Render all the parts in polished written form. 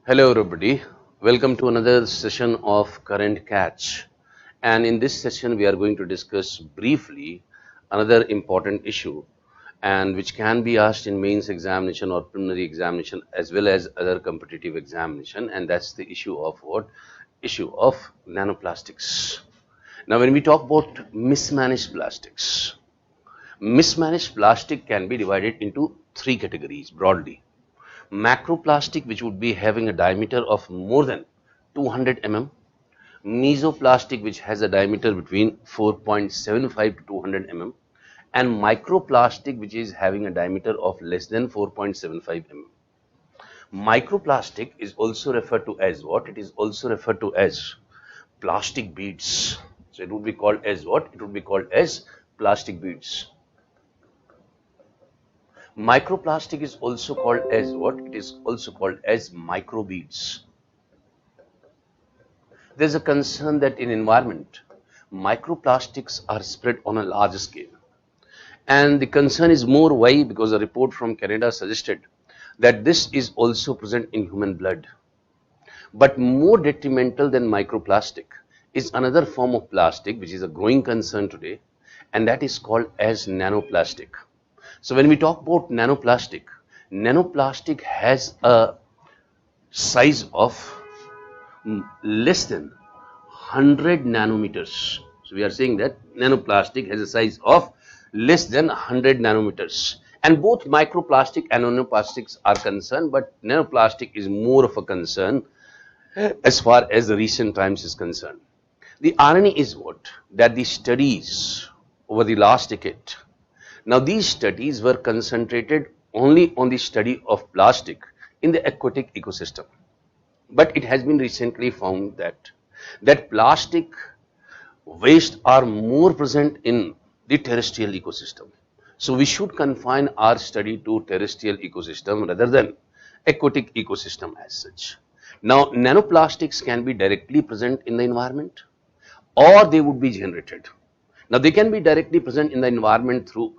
Hello everybody, welcome to another session of Current Catch, and in this session we are going to discuss briefly another important issue and which can be asked in mains examination or preliminary examination as well as other competitive examination, and that's the issue of what? Issue of nanoplastics. Now when we talk about mismanaged plastics, mismanaged plastic can be divided into three categories broadly. Macroplastic, which would be having a diameter of more than 200 mm, mesoplastic, which has a diameter between 4.75 to 200 mm, and microplastic, which is having a diameter of less than 4.75 mm. Microplastic is also referred to as what? It is also referred to as plastic beads. So it would be called as what? It would be called as plastic beads. Microplastic is also called as what? It is also called as microbeads. There's a concern that in environment, microplastics are spread on a large scale. And the concern is more why? Because a report from Canada suggested that this is also present in human blood. But more detrimental than microplastic is another form of plastic which is a growing concern today, and that is called as nanoplastic. So when we talk about nanoplastic, nanoplastic has a size of less than 100 nanometers. So we are saying that nanoplastic has a size of less than 100 nanometers. And both microplastic and nanoplastics are concerned, but nanoplastic is more of a concern as far as the recent times is concerned. The irony is what? That the studies over the last decade, now these studies were concentrated only on the study of plastic in the aquatic ecosystem. But it has been recently found that plastic waste are more present in the terrestrial ecosystem. So we should confine our study to terrestrial ecosystem rather than aquatic ecosystem as such. Now nanoplastics can be directly present in the environment or they would be generated. Now they can be directly present in the environment through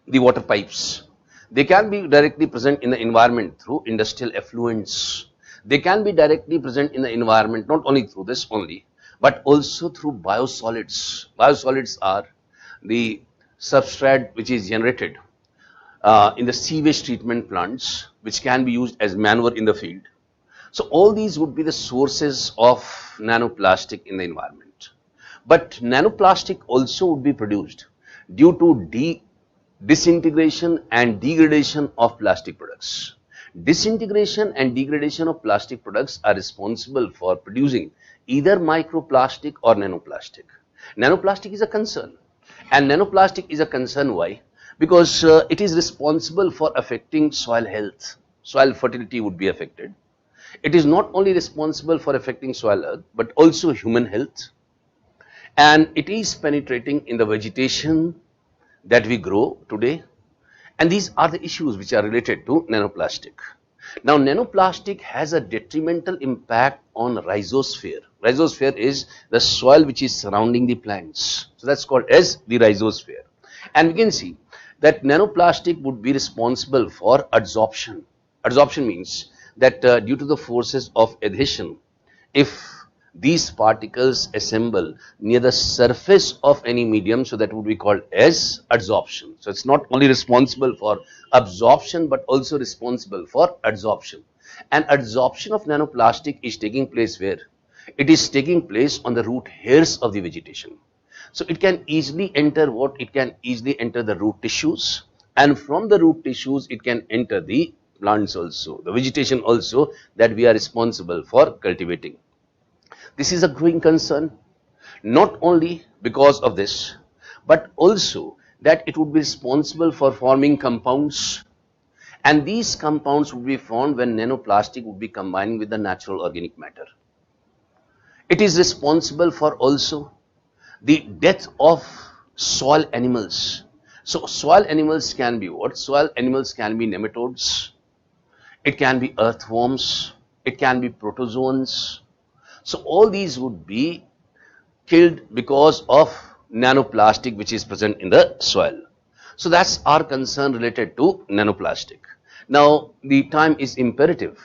the water pipes. They can be directly present in the environment through industrial effluents. They can be directly present in the environment not only through this only, but also through biosolids. Biosolids are the substrate which is generated in the sewage treatment plants, which can be used as manure in the field. So all these would be the sources of nanoplastic in the environment. But nanoplastic also would be produced due to disintegration and degradation of plastic products. Disintegration and degradation of plastic products are responsible for producing either microplastic or nanoplastic. Nanoplastic is a concern, and nanoplastic is a concern why? Because it is responsible for affecting soil health. Soil fertility would be affected. It is not only responsible for affecting soil health but also human health, and it is penetrating in the vegetation that we grow today, and these are the issues which are related to nanoplastic. Now nanoplastic has a detrimental impact on rhizosphere. Rhizosphere is the soil which is surrounding the plants, so that's called as the rhizosphere. And we can see that nanoplastic would be responsible for adsorption. Adsorption means that due to the forces of adhesion, if these particles assemble near the surface of any medium, so that would be called as adsorption. So it's not only responsible for absorption but also responsible for adsorption. And adsorption of nanoplastic is taking place where? It is taking place on the root hairs of the vegetation. So it can easily enter what? It can easily enter the root tissues, and from the root tissues it can enter the plants also, the vegetation also that we are responsible for cultivating. This is a growing concern, not only because of this, but also that it would be responsible for forming compounds, and these compounds would be formed when nanoplastic would be combining with the natural organic matter. It is responsible for also the death of soil animals. So soil animals can be what? Soil animals can be nematodes, it can be earthworms, it can be protozoans. So all these would be killed because of nanoplastic which is present in the soil. So that's our concern related to nanoplastic. Now the time is imperative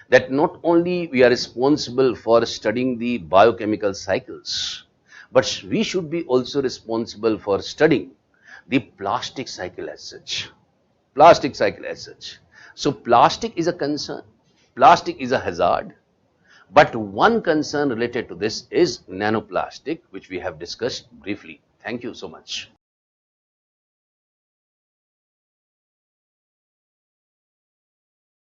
that not only we are responsible for studying the biochemical cycles, but we should be also responsible for studying the plastic cycle as such. Plastic cycle as such. So plastic is a concern, plastic is a hazard, but one concern related to this is nanoplastic, which we have discussed briefly. Thank you so much.